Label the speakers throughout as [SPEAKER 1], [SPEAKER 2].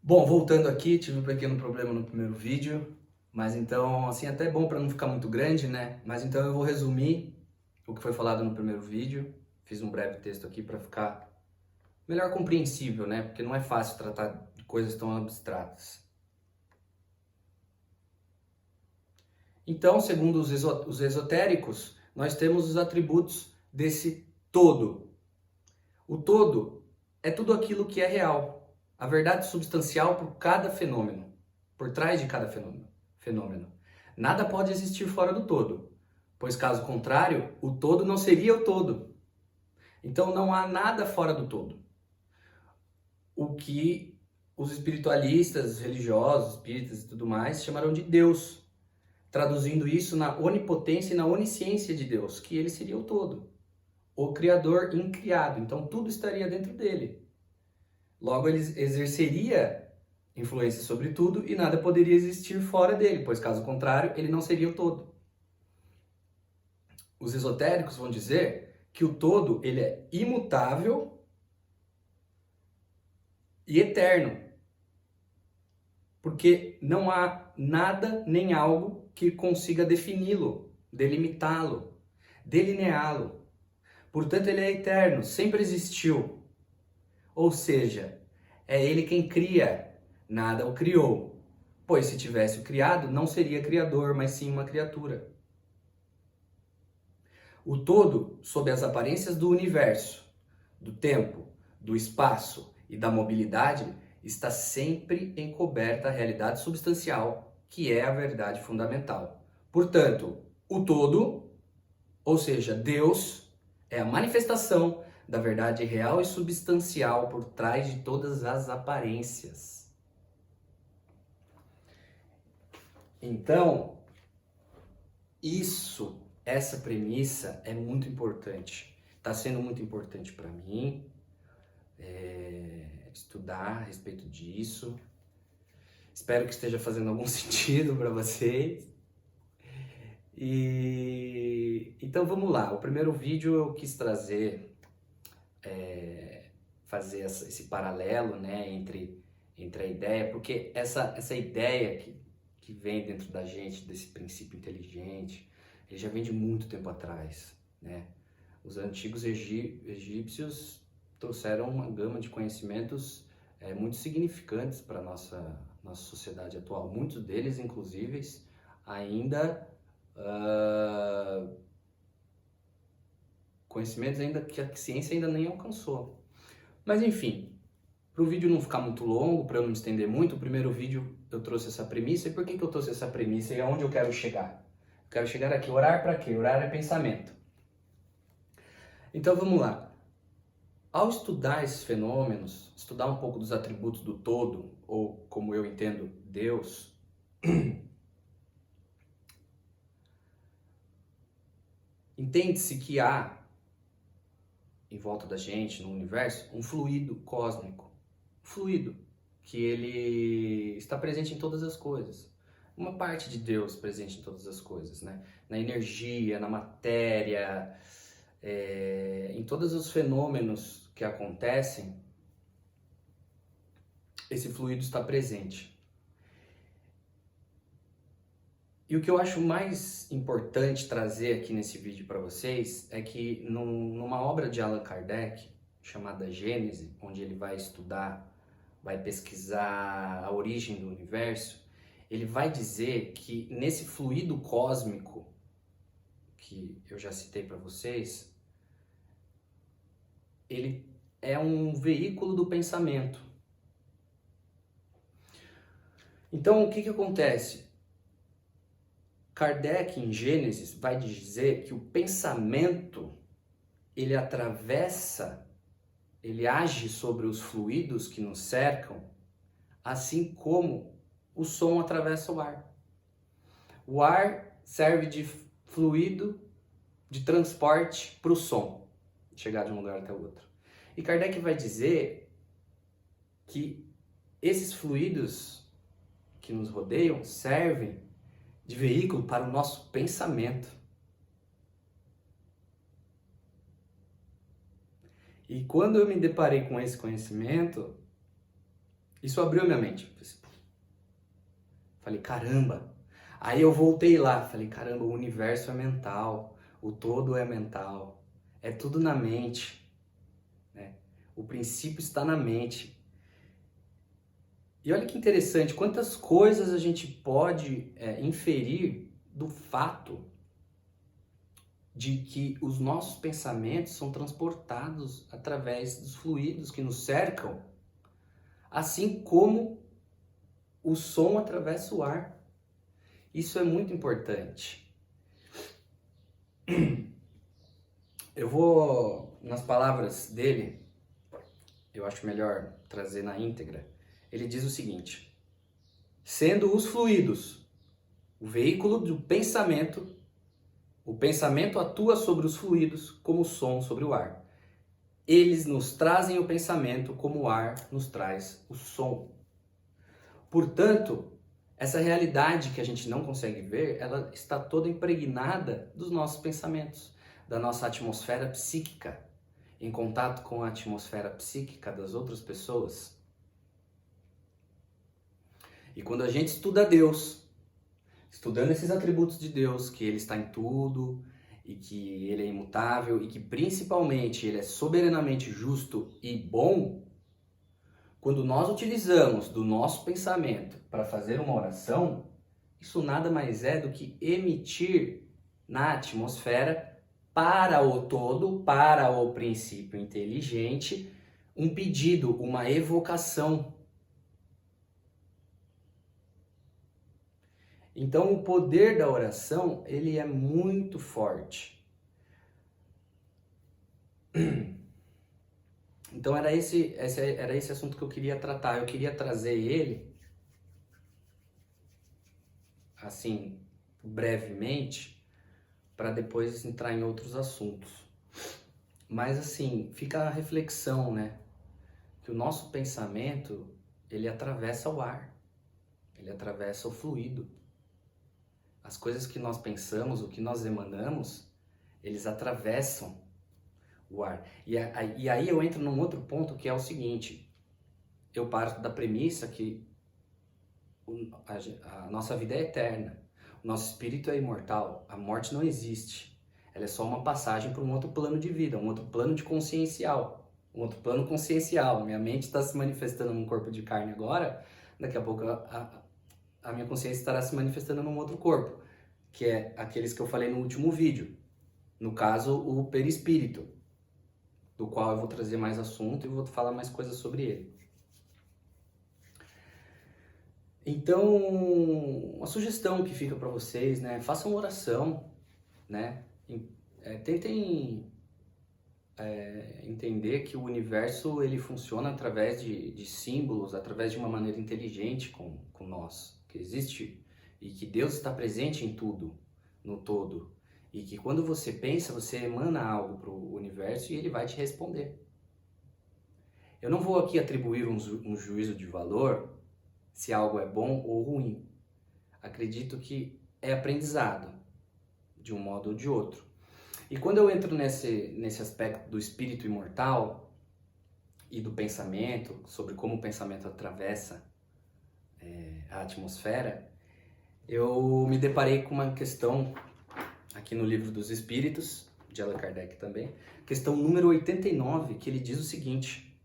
[SPEAKER 1] Bom, voltando aqui, tive um pequeno problema no primeiro vídeo, mas então, assim, até é bom para não ficar muito grande, né? Mas então eu vou resumir o que foi falado no primeiro vídeo. Fiz um breve texto aqui para ficar melhor compreensível, né? Porque não é fácil tratar de coisas tão abstratas. Então, segundo os esotéricos, nós temos os atributos desse todo. O todo é tudo aquilo que é real, a verdade substancial por cada fenômeno, por trás de cada fenômeno. Nada pode existir fora do todo, pois caso contrário, o todo não seria o todo. Então não há nada fora do todo. O que os espiritualistas, religiosos, espíritas e tudo mais chamarão de Deus, traduzindo isso na onipotência e na onisciência de Deus, que ele seria o todo, o Criador incriado. Então tudo estaria dentro dele. Logo, ele exerceria influência sobre tudo e nada poderia existir fora dele, pois caso contrário, ele não seria o todo. Os esotéricos vão dizer que o todo ele é imutável e eterno, porque não há nada nem algo que consiga defini-lo, delimitá-lo, delineá-lo. Portanto, ele é eterno, sempre existiu. Ou seja, é ele quem cria, nada o criou. Pois se tivesse o criado, não seria criador, mas sim uma criatura. O todo, sob as aparências do universo, do tempo, do espaço e da mobilidade, está sempre encoberta a realidade substancial, que é a verdade fundamental. Portanto, o todo, ou seja, Deus, é a manifestação da verdade real e substancial por trás de todas as aparências. Então, essa premissa é muito importante. Está sendo muito importante para mim estudar a respeito disso. Espero que esteja fazendo algum sentido para vocês. E então vamos lá. O primeiro vídeo eu quis trazer, fazer esse paralelo, né, entre a ideia, porque essa ideia que vem dentro da gente, desse princípio inteligente, ele já vem de muito tempo atrás, né? Os antigos egípcios trouxeram uma gama de conhecimentos muito significantes para a nossa sociedade atual. Muitos deles, inclusive, ainda conhecimentos ainda que a ciência ainda nem alcançou. Mas enfim, para o vídeo não ficar muito longo, para eu não me estender muito, o primeiro vídeo eu trouxe essa premissa. E por que eu trouxe essa premissa e aonde eu quero chegar? Eu quero chegar aqui. Orar para quê? Orar é pensamento. Então vamos lá. Ao estudar esses fenômenos, estudar um pouco dos atributos do todo, ou como eu entendo, Deus, entende-se que há em volta da gente, no universo, um fluido cósmico. Fluido que ele está presente em todas as coisas. Uma parte de Deus presente em todas as coisas, né? Na energia, na matéria, em todos os fenômenos que acontecem, esse fluido está presente. E o que eu acho mais importante trazer aqui nesse vídeo para vocês é que numa obra de Allan Kardec, chamada Gênese, onde ele vai estudar, vai pesquisar a origem do universo, ele vai dizer que nesse fluido cósmico que eu já citei para vocês, ele é um veículo do pensamento. Então, o que acontece? Kardec, em Gênesis, vai dizer que o pensamento, ele atravessa, ele age sobre os fluidos que nos cercam, assim como o som atravessa o ar. O ar serve de fluido de transporte para o som, chegar de um lugar até o outro. E Kardec vai dizer que esses fluidos que nos rodeiam servem de veículo para o nosso pensamento. E quando eu me deparei com esse conhecimento, Isso abriu minha mente. Falei, caramba. Aí eu voltei lá, falei, caramba, o universo é mental, o todo é mental, é tudo na mente, né? O princípio está na mente. E olha que interessante, quantas coisas a gente pode inferir do fato de que os nossos pensamentos são transportados através dos fluidos que nos cercam, assim como o som atravessa o ar. Isso é muito importante. Eu vou, nas palavras dele, eu acho melhor trazer na íntegra. Ele diz o seguinte: sendo os fluidos o veículo do pensamento, o pensamento atua sobre os fluidos como o som sobre o ar. Eles nos trazem o pensamento como o ar nos traz o som. Portanto, essa realidade que a gente não consegue ver, ela está toda impregnada dos nossos pensamentos, da nossa atmosfera psíquica, em contato com a atmosfera psíquica das outras pessoas. E quando a gente estuda Deus, estudando esses atributos de Deus, que Ele está em tudo, e que Ele é imutável, e que principalmente Ele é soberanamente justo e bom, quando nós utilizamos do nosso pensamento para fazer uma oração, isso nada mais é do que emitir na atmosfera para o todo, para o princípio inteligente, um pedido, uma evocação. Então o poder da oração, ele é muito forte. Então era esse assunto que eu queria tratar. Eu queria trazer ele, assim, brevemente, para depois entrar em outros assuntos. Mas assim, fica a reflexão, né? Que o nosso pensamento, ele atravessa o ar, ele atravessa o fluido. As coisas que nós pensamos, o que nós emanamos, eles atravessam o ar. E aí eu entro num outro ponto que é o seguinte: eu parto da premissa que a nossa vida é eterna, o nosso espírito é imortal, a morte não existe. Ela é só uma passagem para um outro plano de vida, um outro plano de consciencial, um outro plano consciencial. Minha mente está se manifestando num corpo de carne agora, daqui a pouco a minha consciência estará se manifestando num outro corpo, que é aqueles que eu falei no último vídeo. No caso, o perispírito, do qual eu vou trazer mais assunto e vou falar mais coisas sobre ele. Então, a sugestão que fica para vocês, né? Façam oração, né? Tentem entender que o universo ele funciona através de símbolos, através de uma maneira inteligente com nós, que existe e que Deus está presente em tudo, no todo, e que quando você pensa, você emana algo para o universo e ele vai te responder. Eu não vou aqui atribuir um juízo de valor se algo é bom ou ruim. Acredito que é aprendizado, de um modo ou de outro. E quando eu entro nesse aspecto do espírito imortal e do pensamento, sobre como o pensamento atravessa a atmosfera, eu me deparei com uma questão aqui no Livro dos Espíritos, de Allan Kardec também, questão número 89, que ele diz o seguinte: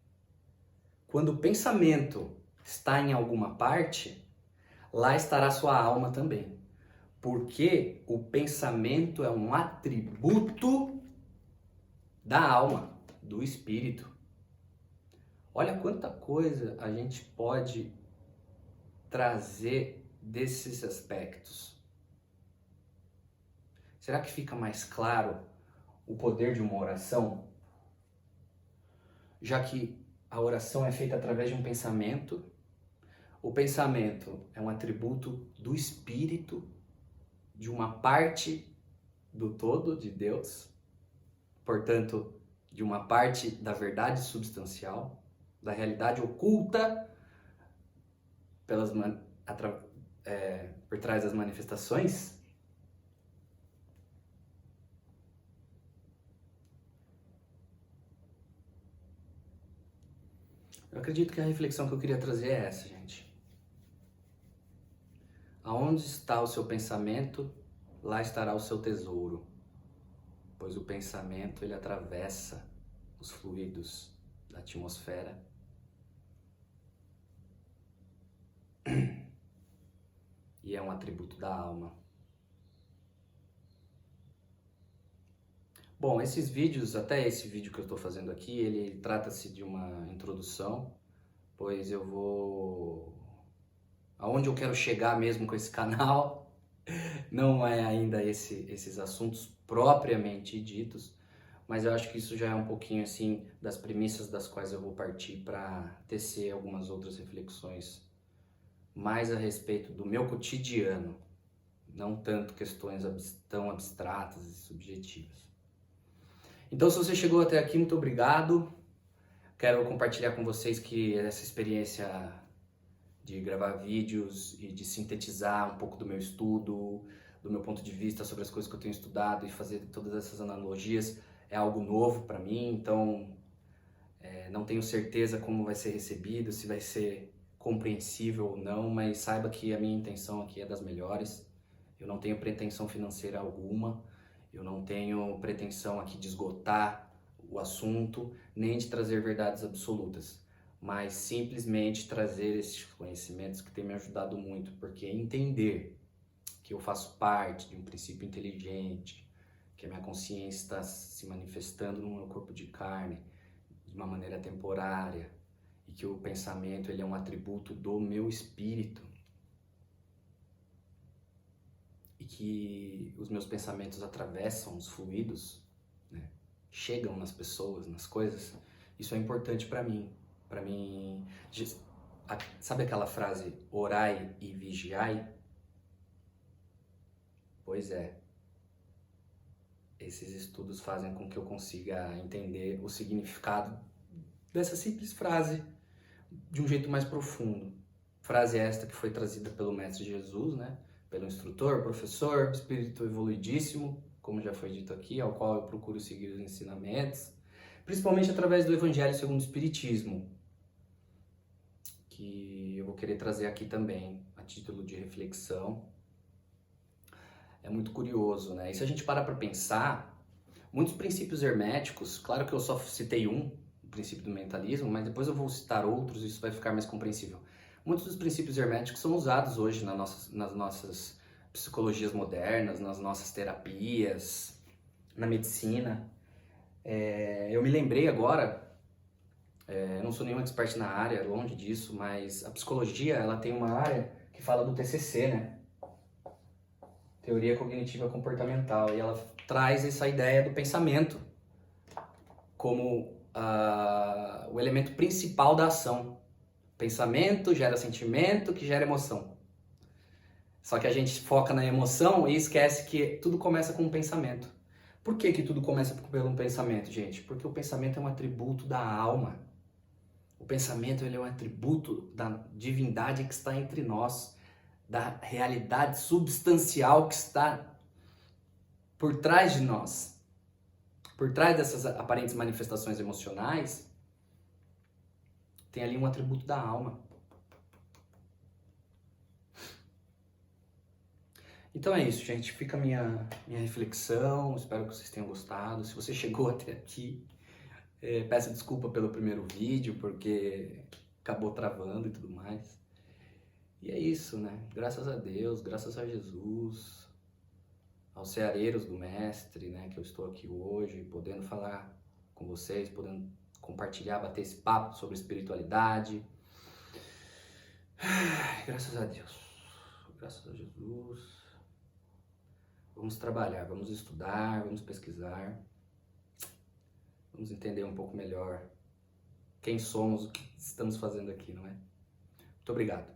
[SPEAKER 1] quando o pensamento está em alguma parte, lá estará sua alma também. Porque o pensamento é um atributo da alma, do espírito. Olha quanta coisa a gente pode trazer desses aspectos. Será que fica mais claro o poder de uma oração? Já que a oração é feita através de um pensamento, o pensamento é um atributo do espírito, de uma parte do todo de Deus, portanto, de uma parte da verdade substancial, da realidade oculta por trás das manifestações. Eu acredito que a reflexão que eu queria trazer é essa, gente. Aonde está o seu pensamento, lá estará o seu tesouro. Pois o pensamento, ele atravessa os fluidos da atmosfera e é um atributo da alma. Bom, esses vídeos, até esse vídeo que eu estou fazendo aqui, ele trata-se de uma introdução, pois eu vou... Aonde eu quero chegar mesmo com esse canal, não é ainda esses assuntos propriamente ditos, mas eu acho que isso já é um pouquinho assim das premissas das quais eu vou partir para tecer algumas outras reflexões mais a respeito do meu cotidiano, não tanto questões tão abstratas e subjetivas. Então, se você chegou até aqui, muito obrigado. Quero compartilhar com vocês que essa experiência de gravar vídeos e de sintetizar um pouco do meu estudo, do meu ponto de vista sobre as coisas que eu tenho estudado e fazer todas essas analogias é algo novo para mim, então não tenho certeza como vai ser recebido, se vai ser compreensível ou não, mas saiba que a minha intenção aqui é das melhores. Eu não tenho pretensão financeira alguma, eu não tenho pretensão aqui de esgotar o assunto, nem de trazer verdades absolutas, mas simplesmente trazer esses conhecimentos que têm me ajudado muito, porque entender que eu faço parte de um princípio inteligente, que a minha consciência está se manifestando no meu corpo de carne de uma maneira temporária e que o pensamento ele é um atributo do meu espírito e que os meus pensamentos atravessam os fluidos, né? Chegam nas pessoas, nas coisas. Isso é importante para mim. Para mim, sabe aquela frase orai e vigiai? Pois é. Esses estudos fazem com que eu consiga entender o significado dessa simples frase de um jeito mais profundo. Frase esta que foi trazida pelo Mestre Jesus, né? Pelo instrutor, professor, espírito evoluidíssimo, como já foi dito aqui, ao qual eu procuro seguir os ensinamentos, principalmente através do Evangelho segundo o Espiritismo, que eu vou querer trazer aqui também, a título de reflexão. É muito curioso, né? E se a gente parar para pensar, muitos princípios herméticos, claro que eu só citei o princípio do mentalismo, mas depois eu vou citar outros e isso vai ficar mais compreensível. Muitos dos princípios herméticos são usados hoje nas nossas psicologias modernas, nas nossas terapias, na medicina. Eu me lembrei agora, eu não sou nenhum expert na área, longe disso, mas a psicologia ela tem uma área que fala do TCC, né? Teoria Cognitiva Comportamental, e ela traz essa ideia do pensamento como o elemento principal da ação. Pensamento gera sentimento, que gera emoção. Só que a gente foca na emoção e esquece que tudo começa com um pensamento. Por que tudo começa pelo pensamento, gente? Porque o pensamento é um atributo da alma. O pensamento ele é um atributo da divindade que está entre nós, da realidade substancial que está por trás de nós. Por trás dessas aparentes manifestações emocionais, tem ali um atributo da alma. Então é isso, gente. Fica a minha reflexão. Espero que vocês tenham gostado. Se você chegou até aqui, peço desculpa pelo primeiro vídeo, porque acabou travando e tudo mais. E é isso, né? Graças a Deus, graças a Jesus, aos ceareiros do Mestre, né? Que eu estou aqui hoje, podendo falar com vocês, podendo compartilhar, bater esse papo sobre espiritualidade. Graças a Deus, graças a Jesus. Vamos trabalhar, vamos estudar, vamos pesquisar, vamos entender um pouco melhor quem somos, o que estamos fazendo aqui, não é? Muito obrigado.